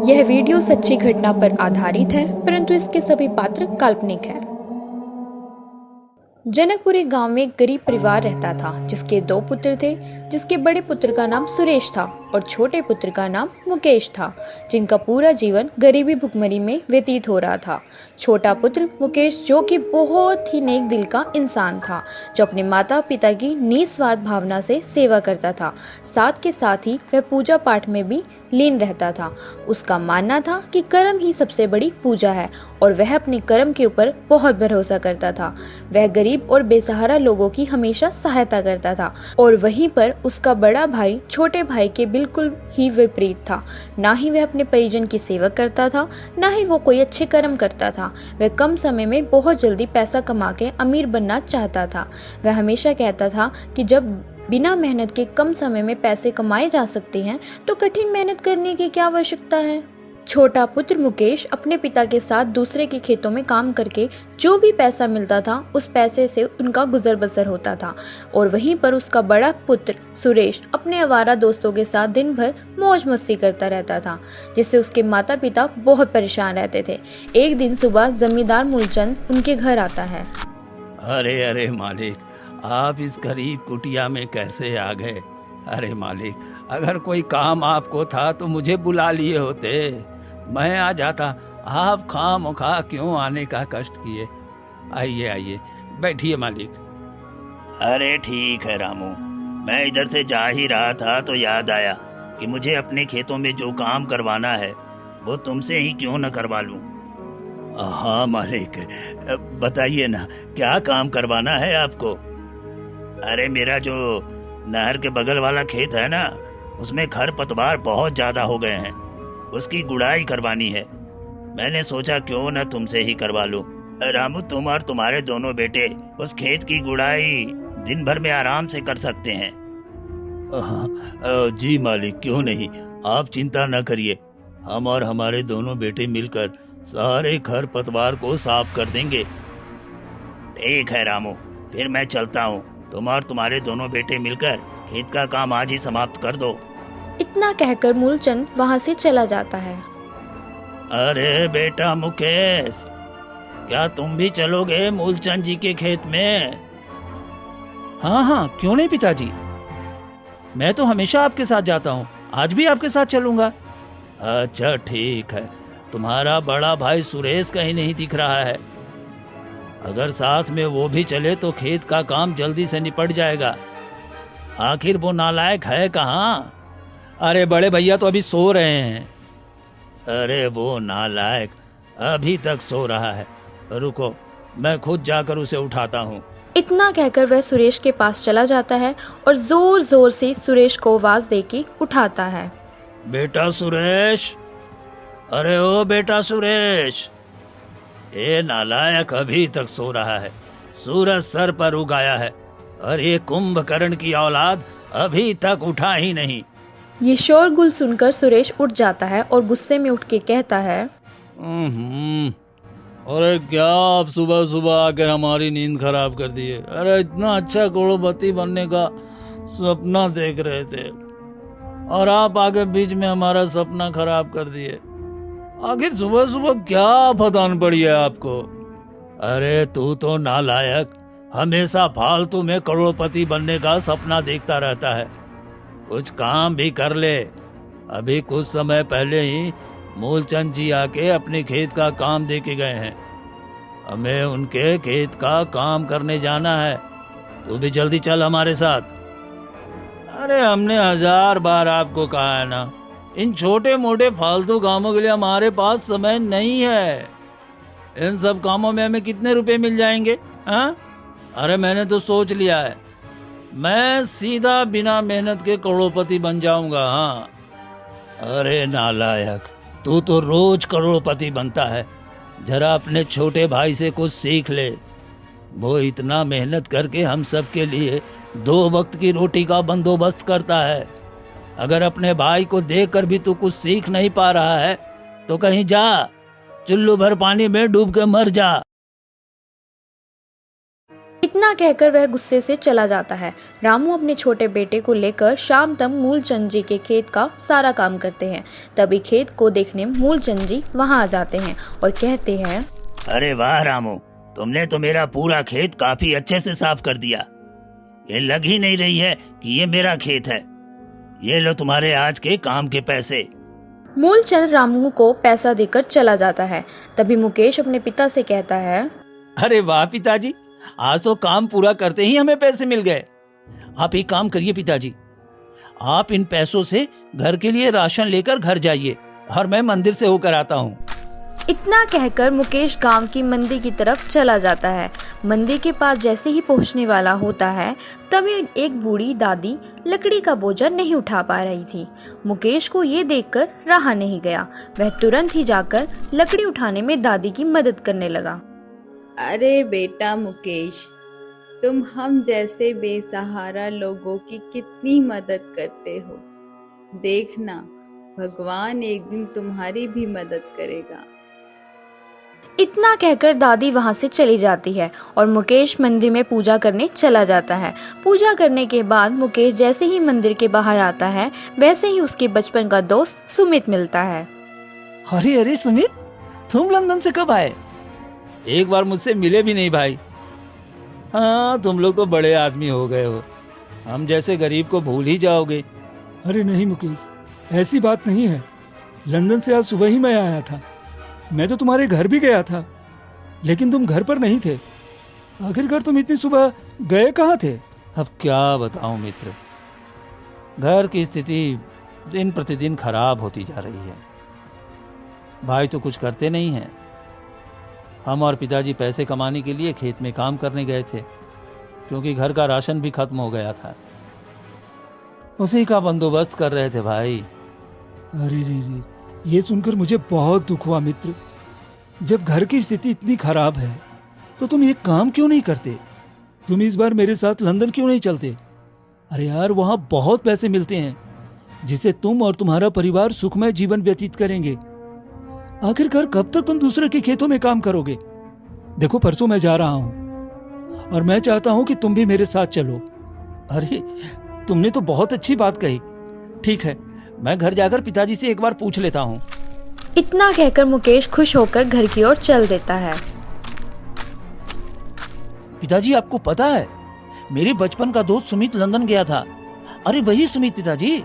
यह वीडियो सच्ची घटना पर आधारित है, परंतु इसके सभी पात्र काल्पनिक हैं। जनकपुरी गांव में एक गरीब परिवार रहता था, जिसके दो पुत्र थे। जिसके बड़े पुत्र का नाम सुरेश था और छोटे पुत्र का नाम मुकेश था, जिनका पूरा जीवन गरीबी भुखमरी में व्यतीत हो रहा था। छोटा पुत्र मुकेश, जो कि बहुत ही नेक दिल का इंसान था, जो अपने माता पिता की निस्वार्थ भावना से सेवा करता था, साथ के साथ ही वह पूजा पाठ में भी लीन रहता था। उसका मानना था कि कर्म ही सबसे बड़ी पूजा है और वह अपने कर्म के ऊपर बहुत भरोसा करता था। वह गरीब और बेसहारा लोगों की हमेशा सहायता करता था और वहीं पर उसका बड़ा भाई छोटे भाई के बिल्कुल ही विपरीत था। ना ही वह अपने परिजन की सेवा करता था, ना ही वो कोई अच्छे कर्म करता था। वह कम समय में बहुत जल्दी पैसा कमा के अमीर बनना चाहता था। वह हमेशा कहता था कि जब बिना मेहनत के कम समय में पैसे कमाए जा सकते हैं, तो कठिन मेहनत करने की क्या आवश्यकता है। छोटा पुत्र मुकेश अपने पिता के साथ दूसरे के खेतों में काम करके जो भी पैसा मिलता था, उस पैसे से उनका गुजर बसर होता था। और वहीं पर उसका बड़ा पुत्र सुरेश अपने आवारा दोस्तों के साथ दिन भर मौज मस्ती करता रहता था, जिससे उसके माता पिता बहुत परेशान रहते थे। एक दिन सुबह जमींदार मूलचंद उनके घर आता है। अरे अरे मालिक, आप इस गरीब कुटिया में कैसे आ गए? अरे मालिक, अगर कोई काम आपको था तो मुझे बुला लिए होते, मैं आ जाता। आप खामखा क्यों आने का कष्ट किए? आइए आइए, बैठिए मालिक। अरे ठीक है रामू, मैं इधर से जा ही रहा था तो याद आया कि मुझे अपने खेतों में जो काम करवाना है वो तुमसे ही क्यों न करवा लूं। हाँ मालिक, बताइए ना, क्या काम करवाना है आपको? अरे मेरा जो नहर के बगल वाला खेत है ना, उसमें खरपतवार बहुत ज्यादा हो गए हैं, उसकी गुड़ाई करवानी है। मैंने सोचा क्यों न तुमसे ही करवा लूं। रामू, तुम और तुम्हारे दोनों बेटे उस खेत की गुड़ाई दिन भर में आराम से कर सकते हैं। जी मालिक, क्यों नहीं, आप चिंता न करिए, हम और हमारे दोनों बेटे मिलकर सारे खरपतवार को साफ कर देंगे। ठीक है रामू, फिर मैं चलता हूँ। तुम और तुम्हारे दोनों बेटे मिलकर खेत का काम आज ही समाप्त कर दो। इतना कहकर मूलचंद वहां से चला जाता है। अरे बेटा मुकेश, क्या तुम भी चलोगे मूलचंद जी के खेत में? हाँ हाँ, क्यों नहीं पिताजी, मैं तो हमेशा आपके साथ जाता हूँ, आज भी आपके साथ चलूंगा। अच्छा ठीक है, तुम्हारा बड़ा भाई सुरेश कहीं नहीं दिख रहा है। अगर साथ में वो भी चले तो खेत का काम जल्दी से निपट जाएगा। आखिर वो नालायक है कहाँ? अरे बड़े भैया तो अभी सो रहे हैं। अरे वो नालायक अभी तक सो रहा है, रुको मैं खुद जाकर उसे उठाता हूँ। इतना कहकर वह सुरेश के पास चला जाता है और जोर जोर से सुरेश को आवाज देके उठाता है। बेटा सुरेश, अरे ओ बेटा सुरेश। ये नालायक अभी तक सो रहा है, सूरज सर पर उगाया है और ये कुंभकर्ण की औलाद अभी तक उठा ही नहीं। ये शोरगुल सुनकर सुरेश उठ जाता है और गुस्से में उठ के कहता है, अरे क्या आप सुबह सुबह आकर हमारी नींद खराब कर दिए? अरे इतना अच्छा करोड़पति बनने का सपना देख रहे थे और आप आगे बीच में हमारा सपना खराब कर दिए। आखिर सुबह सुबह क्या फतान पड़ी है आपको? अरे तू तो नालायक हमेशा फालतू में करोड़पति बनने का सपना देखता रहता है, कुछ काम भी कर ले। अभी कुछ समय पहले ही मूलचंद जी आके अपने खेत का काम दे के गए हैं, हमें उनके खेत का काम करने जाना है, तू भी जल्दी चल हमारे साथ। अरे हमने 1000 बार आपको कहा है ना, इन छोटे मोटे फालतू कामों के लिए हमारे पास समय नहीं है। इन सब कामों में हमें कितने रुपए मिल जाएंगे? हाँ, अरे मैंने तो सोच लिया है, मैं सीधा बिना मेहनत के करोड़पति बन जाऊंगा। हाँ। अरे नालायक, तू तो रोज करोड़पति बनता है, जरा अपने छोटे भाई से कुछ सीख ले। वो इतना मेहनत करके हम सब के लिए 2 वक्त की रोटी का बंदोबस्त करता है। अगर अपने भाई को देखकर भी तू कुछ सीख नहीं पा रहा है तो कहीं जा, चुल्लू भर पानी में डूब के मर जा। इतना कहकर वह गुस्से से चला जाता है। रामू अपने छोटे बेटे को लेकर शाम तक मूलचंद जी के खेत का सारा काम करते हैं। तभी खेत को देखने मूलचंद जी वहां आ जाते हैं और कहते हैं, अरे वाह रामू, तुमने तो मेरा पूरा खेत काफी अच्छे से साफ कर दिया। ये लग ही नहीं रही है कि ये मेरा खेत है। ये लो तुम्हारे आज के काम के पैसे। मूलचंद रामू को पैसा देकर चला जाता है। तभी मुकेश अपने पिता से कहता है, अरे वाह पिताजी, आज तो काम पूरा करते ही हमें पैसे मिल गए। आप एक काम करिए पिताजी, आप इन पैसों से घर के लिए राशन लेकर घर जाइए और मैं मंदिर से होकर आता हूँ। इतना कहकर मुकेश गांव की मंदिर की तरफ चला जाता है। मंदिर के पास जैसे ही पहुंचने वाला होता है, तभी एक बूढ़ी दादी लकड़ी का बोझा नहीं उठा पा रही थी। मुकेश को ये देखकर रहा नहीं गया। वह तुरंत ही जाकर लकड़ी उठाने में दादी की मदद करने लगा। अरे बेटा मुकेश, तुम हम जैसे बेसहारा लोगों की कितनी मदद करते हो। देखना, भगवान एक दिन तुम्हारी भी मदद करेगा। इतना कहकर दादी वहां से चली जाती है और मुकेश मंदिर में पूजा करने चला जाता है। पूजा करने के बाद मुकेश जैसे ही मंदिर के बाहर आता है, वैसे ही उसके बचपन का दोस्त सुमित मिलता है। अरे अरे सुमित, तुम लंदन से कब आए? एक बार मुझसे मिले भी नहीं भाई। हाँ, तुम लोग तो बड़े आदमी हो गए हो, हम जैसे गरीब को भूल ही जाओगे। अरे नहीं मुकेश, ऐसी बात नहीं है। लंदन से आज सुबह ही मैं आया था। मैं तो तुम्हारे घर भी गया था, लेकिन तुम घर पर नहीं थे। आखिरकार तुम इतनी सुबह गए कहाँ थे? अब क्या बताऊं मित्र, घर की स्थिति दिन प्रतिदिन खराब होती जा रही है। भाई तो कुछ करते नहीं हैं। हम और पिताजी पैसे कमाने के लिए खेत में काम करने गए थे, क्योंकि घर का राशन भी खत्म हो गया था। उसी का बंदोबस्त कर रहे थे भाई। अरे रे, ये सुनकर मुझे बहुत दुख हुआ मित्र। जब घर की स्थिति इतनी खराब है तो तुम एक काम क्यों नहीं करते? तुम इस बार मेरे साथ लंदन क्यों नहीं चलते? अरे यार, वहाँ बहुत पैसे मिलते हैं जिससे तुम और तुम्हारा परिवार सुखमय जीवन व्यतीत करेंगे। आखिरकार कब तक तुम दूसरे के खेतों में काम करोगे? देखो, परसों मैं जा रहा हूँ और मैं चाहता हूँ कि तुम भी मेरे साथ चलो। अरे तुमने तो बहुत अच्छी बात कही। ठीक है, मैं घर जाकर पिताजी से एक बार पूछ लेता हूँ। इतना कहकर मुकेश खुश होकर घर की ओर चल देता है। पिताजी, आपको पता है, मेरे बचपन का दोस्त सुमित लंदन गया था। अरे वही सुमित पिताजी,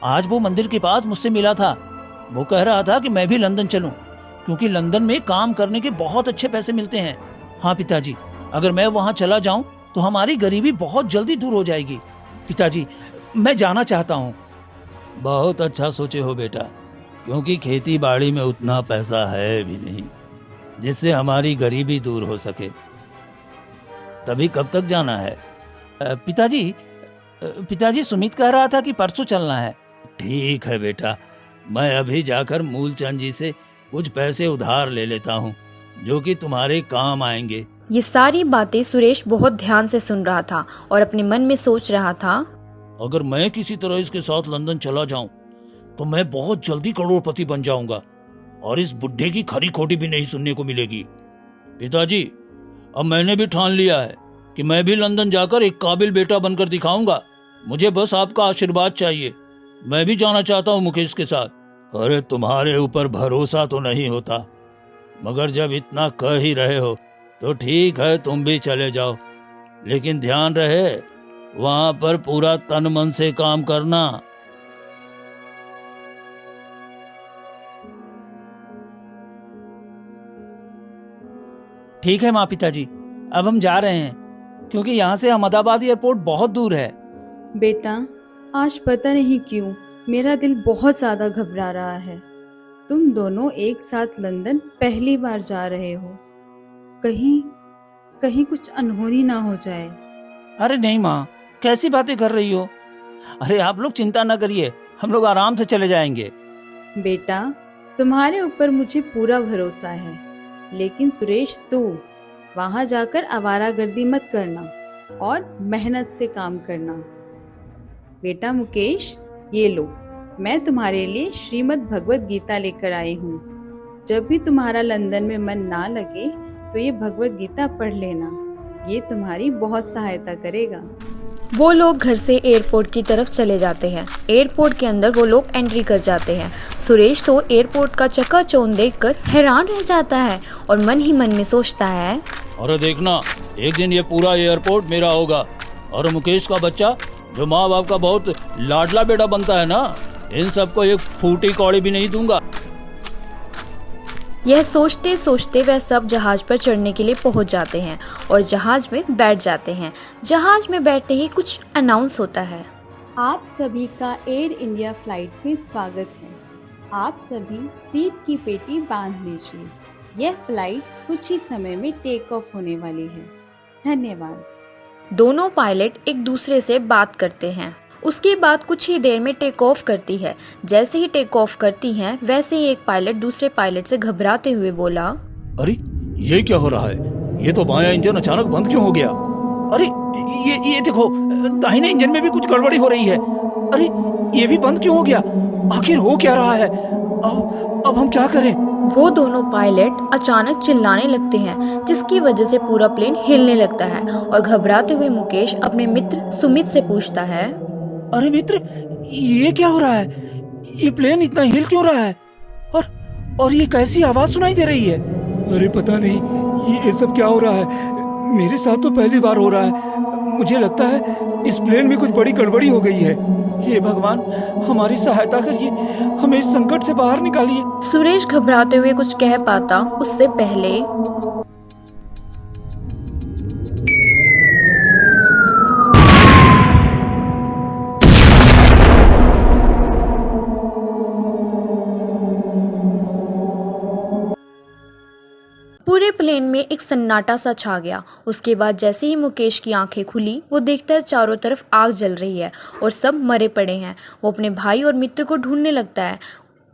आज वो मंदिर के पास मुझसे मिला था। वो कह रहा था कि मैं भी लंदन चलूं, क्योंकि लंदन में काम करने के बहुत अच्छे पैसे मिलते हैं। हाँ पिताजी, अगर मैं वहां चला जाऊं तो हमारी गरीबी बहुत जल्दी दूर हो जाएगी। पिताजी, मैं जाना चाहता हूँ। बहुत अच्छा सोचे हो बेटा, क्योंकि खेती बाड़ी में उतना पैसा है भी नहीं जिससे हमारी गरीबी दूर हो सके। तभी कब तक जाना है? पिताजी सुमित कह रहा था कि परसों चलना है। ठीक है बेटा, मैं अभी जाकर मूलचंद जी से कुछ पैसे उधार ले लेता हूँ, जो कि तुम्हारे काम आएंगे। ये सारी बातें सुरेश बहुत ध्यान से सुन रहा था और अपने मन में सोच रहा था, अगर मैं किसी तरह इसके साथ लंदन चला जाऊं तो मैं बहुत जल्दी करोड़पति बन जाऊंगा और इस बुढ़े की खरी खोटी भी नहीं सुनने को मिलेगी। पिताजी, अब मैंने भी ठान लिया है कि मैं भी लंदन जाकर एक काबिल बेटा बनकर दिखाऊंगा। मुझे बस आपका आशीर्वाद चाहिए। मैं भी जाना चाहता हूँ मुकेश के साथ। अरे तुम्हारे ऊपर भरोसा तो नहीं होता, मगर जब इतना कह ही रहे हो तो ठीक है, तुम भी चले जाओ, लेकिन ध्यान रहे वहां पर पूरा तन मन से काम करना। ठीक है माँ पिताजी, अब हम जा रहे हैं, क्योंकि यहाँ से अहमदाबाद एयरपोर्ट बहुत दूर है। बेटा, आज पता नहीं क्यों मेरा दिल बहुत ज्यादा घबरा रहा है। तुम दोनों एक साथ लंदन पहली बार जा रहे हो, कहीं कुछ अनहोनी ना हो जाए। अरे नहीं माँ, कैसी बातें कर रही हो? अरे आप लोग चिंता न करिए, हम लोग आराम से चले जाएंगे। बेटा, तुम्हारे ऊपर मुझे पूरा भरोसा है, लेकिन सुरेश, तू वहां जाकर आवारागर्दी मत करना और मेहनत से काम करना। बेटा मुकेश, ये लो, मैं तुम्हारे लिए श्रीमद् भगवत गीता लेकर आई हूँ। जब भी तुम्हारा लंदन में मन ना लगे तो ये भगवत गीता पढ़ लेना। ये तुम्हारी बहुत सहायता करेगा। वो लोग घर से एयरपोर्ट की तरफ चले जाते हैं। एयरपोर्ट के अंदर वो लोग एंट्री कर जाते हैं। सुरेश तो एयरपोर्ट का चकाचौंध देखकर हैरान रह जाता है और मन ही मन में सोचता है, अरे देखना, एक दिन ये पूरा एयरपोर्ट मेरा होगा और मुकेश का बच्चा जो माँ बाप का बहुत लाडला बेटा बनता है ना, इन सबको एक फूटी कौड़ी भी नहीं दूंगा। यह सोचते सोचते वह सब जहाज पर चढ़ने के लिए पहुंच जाते हैं और जहाज में बैठ जाते हैं। जहाज में बैठते ही कुछ अनाउंस होता है। आप सभी का एयर इंडिया फ्लाइट में स्वागत है। आप सभी सीट की पेटी बांध लीजिए। यह फ्लाइट कुछ ही समय में टेक ऑफ होने वाली है। धन्यवाद। दोनों पायलट एक दूसरे से बात करते हैं। उसके बाद कुछ ही देर में टेक ऑफ करती है। जैसे ही टेक ऑफ करती हैं, वैसे ही एक पायलट दूसरे पायलट से घबराते हुए बोला, अरे ये क्या हो रहा है? ये तो बायां इंजन अचानक बंद क्यों हो गया? अरे ये देखो, दाहिने इंजन में भी कुछ गड़बड़ी हो रही है। अरे ये भी बंद क्यों हो गया? आखिर हो क्या रहा है? अब हम क्या करें? वो दोनों पायलट अचानक चिल्लाने लगते हैं, जिसकी वजह से पूरा प्लेन हिलने लगता है और घबराते हुए मुकेश अपने मित्र सुमित से पूछता है, अरे मित्र, ये क्या हो रहा है? ये प्लेन इतना हिल क्यों रहा है? और ये कैसी आवाज सुनाई दे रही है? अरे पता नहीं, ये सब क्या हो रहा है? मेरे साथ तो पहली बार हो रहा है। मुझे लगता है इस प्लेन में कुछ बड़ी गड़बड़ी हो गई है। हे भगवान, हमारी सहायता करिए, हमें इस संकट से बाहर निकालिए। सुरेश घबराते हुए कुछ कह पाता उससे पहले पूरे प्लेन में एक सन्नाटा सा छा गया। उसके बाद जैसे ही मुकेश की आंखें खुली, वो देखता है चारों तरफ आग जल रही है और सब मरे पड़े हैं। वो अपने भाई और मित्र को ढूंढने लगता है।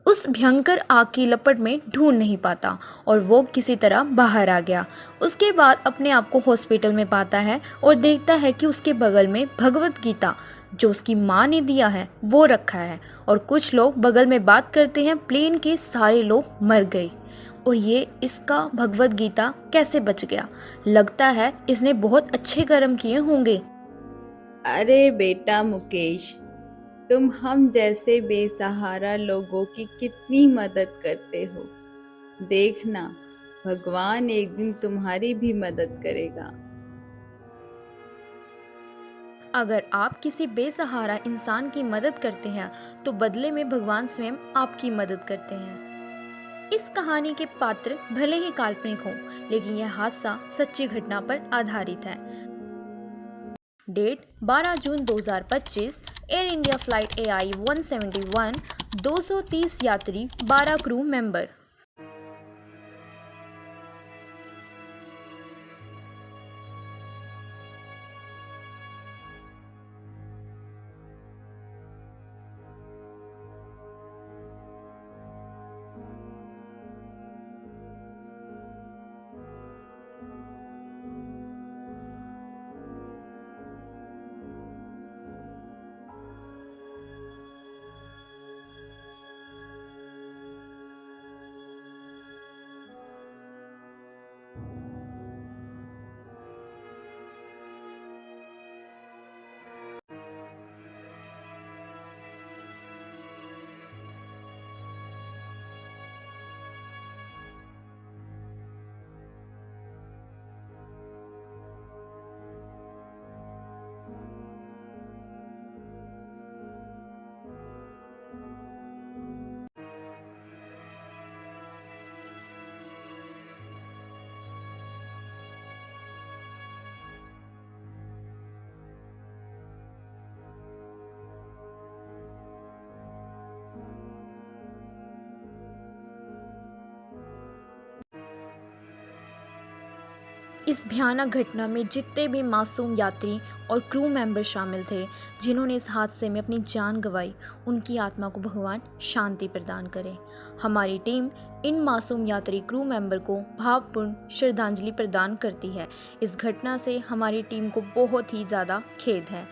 उस भयंकर आग की लपट में ढूंढ नहीं पाता और वो किसी तरह बाहर आ गया। उसके बाद अपने आप को हॉस्पिटल में पाता है और देखता है कि उसके बगल में भगवत गीता जो उसकी माँ ने दिया है वो रखा है और कुछ लोग बगल में बात करते हैं। प्लेन के सारे लोग मर गए और ये इसका भगवत गीता कैसे बच गया? लगता है इसने बहुत अच्छे कर्म किए होंगे। अरे बेटा मुकेश, तुम हम जैसे बेसहारा लोगों की कितनी मदद करते हो। देखना, भगवान एक दिन तुम्हारी भी मदद करेगा। अगर आप किसी बेसहारा इंसान की मदद करते हैं तो बदले में भगवान स्वयं आपकी मदद करते हैं। इस कहानी के पात्र भले ही काल्पनिक हों, लेकिन यह हादसा सच्ची घटना पर आधारित है। डेट 12 जून 2025। एयर इंडिया फ्लाइट AI 171, 230 यात्री, 12 क्रू मेंबर। इस भयानक घटना में जितने भी मासूम यात्री और क्रू मेंबर शामिल थे जिन्होंने इस हादसे में अपनी जान गंवाई, उनकी आत्मा को भगवान शांति प्रदान करे। हमारी टीम इन मासूम यात्री क्रू मेंबर को भावपूर्ण श्रद्धांजलि प्रदान करती है। इस घटना से हमारी टीम को बहुत ही ज़्यादा खेद है।